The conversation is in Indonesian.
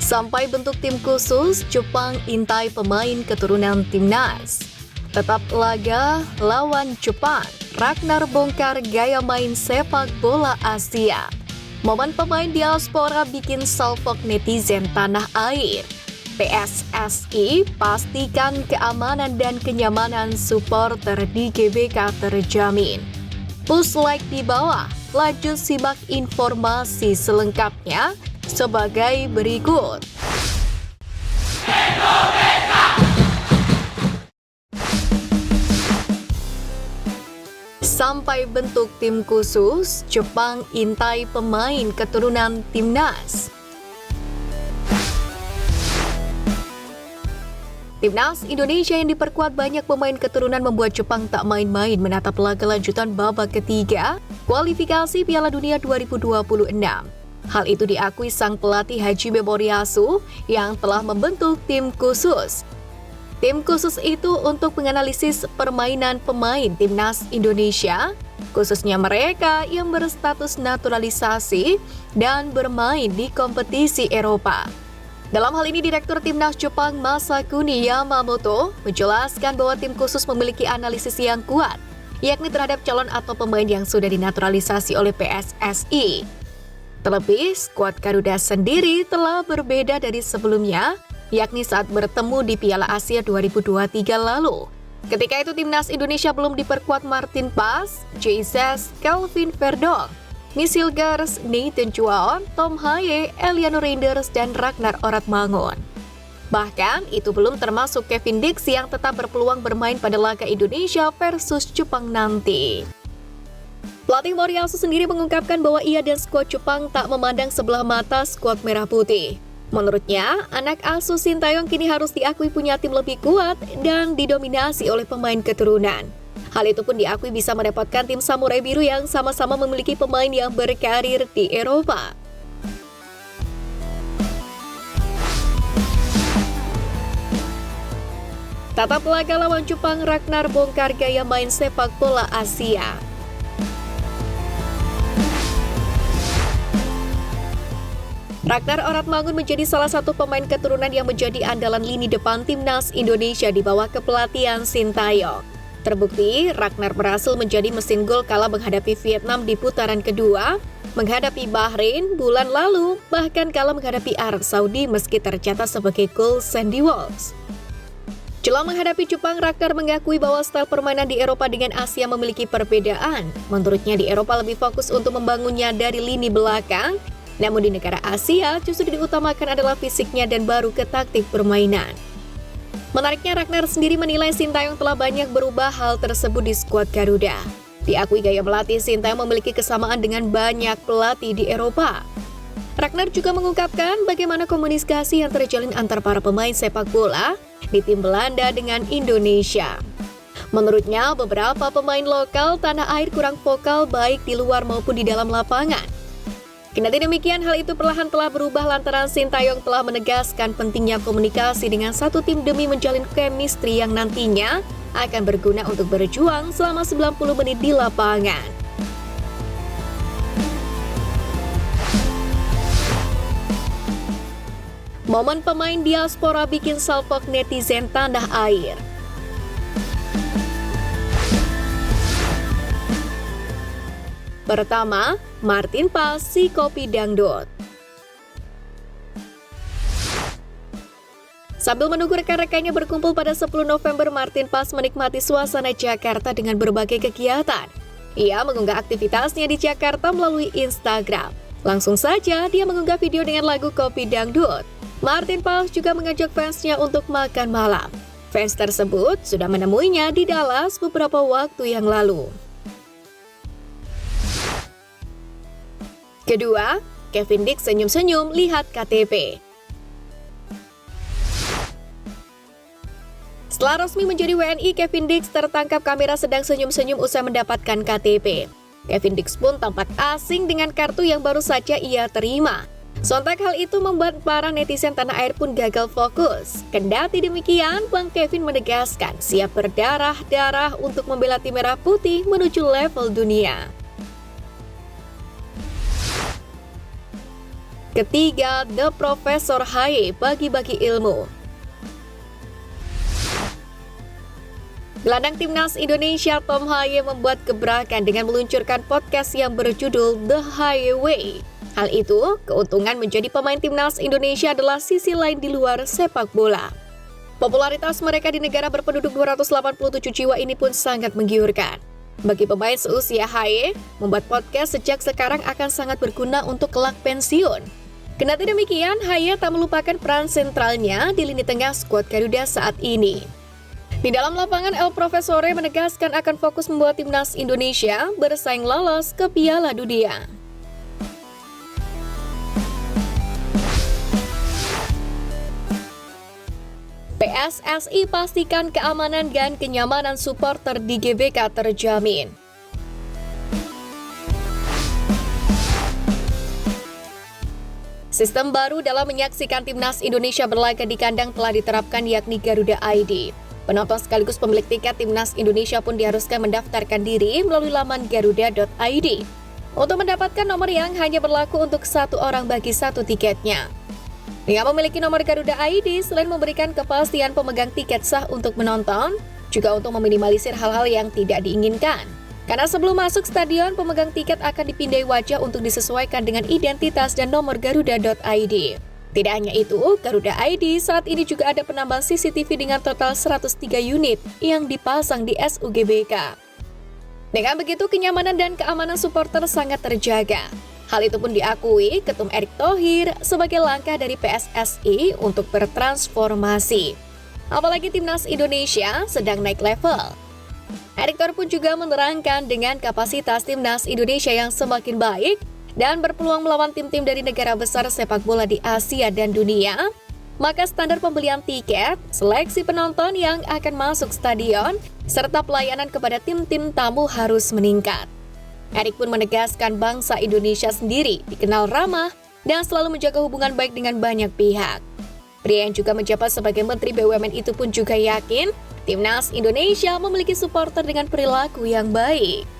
Sampai bentuk tim khusus, Jepang intai pemain keturunan timnas. Tetap laga lawan Jepang, Ragnar bongkar gaya main sepak bola Asia. Momen pemain diaspora bikin salfok netizen tanah air. PSSI pastikan keamanan dan kenyamanan supporter di GBK terjamin. Push like di bawah, lanjut simak informasi selengkapnya sebagai berikut. Sampai bentuk tim khusus, Jepang intai pemain keturunan timnas. Timnas Indonesia yang diperkuat banyak pemain keturunan membuat Jepang tak main-main menatap laga lanjutan babak ketiga kualifikasi Piala Dunia 2026. Hal itu diakui sang pelatih Hajime Moriyasu yang telah membentuk tim khusus. Tim khusus itu untuk menganalisis permainan pemain Timnas Indonesia, khususnya mereka yang berstatus naturalisasi dan bermain di kompetisi Eropa. Dalam hal ini, Direktur Timnas Jepang Masakuni Yamamoto menjelaskan bahwa tim khusus memiliki analisis yang kuat, yakni terhadap calon atau pemain yang sudah dinaturalisasi oleh PSSI. Terlebih, skuad Garuda sendiri telah berbeda dari sebelumnya, yakni saat bertemu di Piala Asia 2023 lalu. Ketika itu Timnas Indonesia belum diperkuat Martin Paes, Jesus, Kelvin Verdong, Misil Gers, Nathan Chuaon, Tom Haye, Eliano Reinders, dan Ragnar Oratmangun. Bahkan, itu belum termasuk Kevin Dix yang tetap berpeluang bermain pada laga Indonesia versus Jepang nanti. Pelatih Moriyasu sendiri mengungkapkan bahwa ia dan skuad Jepang tak memandang sebelah mata skuad Merah Putih. Menurutnya, anak asuh Sintayong kini harus diakui punya tim lebih kuat dan didominasi oleh pemain keturunan. Hal itu pun diakui bisa mendapatkan tim Samurai Biru yang sama-sama memiliki pemain yang berkarir di Eropa. Tatap laga lawan Jepang, Ragnar bongkar gaya main sepak bola Asia. Ragnar Oratmangun menjadi salah satu pemain keturunan yang menjadi andalan lini depan Timnas Indonesia di bawah kepelatihan Sintayong. Terbukti, Ragnar berhasil menjadi mesin gol kala menghadapi Vietnam di putaran kedua, menghadapi Bahrain bulan lalu, bahkan kala menghadapi Arab Saudi meski tercatat sebagai gol Sandy Walsh. Jelang menghadapi Jepang, Ragnar mengakui bahwa style permainan di Eropa dengan Asia memiliki perbedaan. Menurutnya di Eropa lebih fokus untuk membangunnya dari lini belakang, namun di negara Asia justru diutamakan adalah fisiknya dan baru ke taktik permainan. Menariknya, Ragnar sendiri menilai Sintayong telah banyak berubah hal tersebut di skuad Garuda. Diakui gaya melatih Sintayong memiliki kesamaan dengan banyak pelatih di Eropa. Ragnar juga mengungkapkan bagaimana komunikasi yang terjalin antar para pemain sepak bola di tim Belanda dengan Indonesia. Menurutnya, beberapa pemain lokal tanah air kurang vokal baik di luar maupun di dalam lapangan. Kendati demikian, hal itu perlahan telah berubah lantaran Sintayong telah menegaskan pentingnya komunikasi dengan satu tim demi menjalin chemistry yang nantinya akan berguna untuk berjuang selama 90 menit di lapangan. Momen pemain diaspora bikin salfok netizen tanah air. Pertama, Martin Paes si kopi dangdut. Sambil menunggu rekan-rekannya berkumpul pada 10 November, Martin Paes menikmati suasana Jakarta dengan berbagai kegiatan. Ia mengunggah aktivitasnya di Jakarta melalui Instagram. Langsung saja dia mengunggah video dengan lagu Kopi Dangdut. Martin Paes juga mengajak fansnya untuk makan malam. Fans tersebut sudah menemuinya di Dallas beberapa waktu yang lalu. Kedua, Kevin Dix senyum-senyum lihat KTP. Setelah resmi menjadi WNI, Kevin Dix tertangkap kamera sedang senyum-senyum usai mendapatkan KTP. Kevin Dix pun tampak asing dengan kartu yang baru saja ia terima. Sontak hal itu membuat para netizen tanah air pun gagal fokus. Kendati demikian, Bang Kevin menegaskan siap berdarah-darah untuk membela tim Merah Putih menuju level dunia. Ketiga, The Profesor Haye bagi-bagi ilmu. Gelandang timnas Indonesia Tom Haye membuat gebrakan dengan meluncurkan podcast yang berjudul The Haye Way. Hal itu, keuntungan menjadi pemain timnas Indonesia adalah sisi lain di luar sepak bola. Popularitas mereka di negara berpenduduk 287 jiwa ini pun sangat menggiurkan. Bagi pemain seusia Haye, membuat podcast sejak sekarang akan sangat berguna untuk kelak pensiun. Kendati demikian, Haye tak melupakan peran sentralnya di lini tengah skuad Garuda saat ini. Di dalam lapangan, El Profesore menegaskan akan fokus membuat timnas Indonesia bersaing lolos ke Piala Dunia. PSSI pastikan keamanan dan kenyamanan supporter di GBK terjamin. Sistem baru dalam menyaksikan timnas Indonesia berlaga di kandang telah diterapkan, yakni Garuda ID. Penonton sekaligus pemilik tiket timnas Indonesia pun diharuskan mendaftarkan diri melalui laman garuda.id untuk mendapatkan nomor yang hanya berlaku untuk satu orang bagi satu tiketnya. Dengan memiliki nomor Garuda ID, selain memberikan kepastian pemegang tiket sah untuk menonton, juga untuk meminimalisir hal-hal yang tidak diinginkan. Karena sebelum masuk stadion, pemegang tiket akan dipindai wajah untuk disesuaikan dengan identitas dan nomor Garuda.id. Tidak hanya itu, Garuda ID saat ini juga ada penambahan CCTV dengan total 103 unit yang dipasang di SUGBK. Dengan begitu, kenyamanan dan keamanan supporter sangat terjaga. Hal itu pun diakui Ketum Erick Thohir sebagai langkah dari PSSI untuk bertransformasi. Apalagi timnas Indonesia sedang naik level. Erick Thohir pun juga menerangkan dengan kapasitas timnas Indonesia yang semakin baik dan berpeluang melawan tim-tim dari negara besar sepak bola di Asia dan dunia, maka standar pembelian tiket, seleksi penonton yang akan masuk stadion, serta pelayanan kepada tim-tim tamu harus meningkat. Erick pun menegaskan bangsa Indonesia sendiri dikenal ramah dan selalu menjaga hubungan baik dengan banyak pihak. Pria yang juga menjabat sebagai Menteri BUMN itu pun juga yakin timnas Indonesia memiliki supporter dengan perilaku yang baik.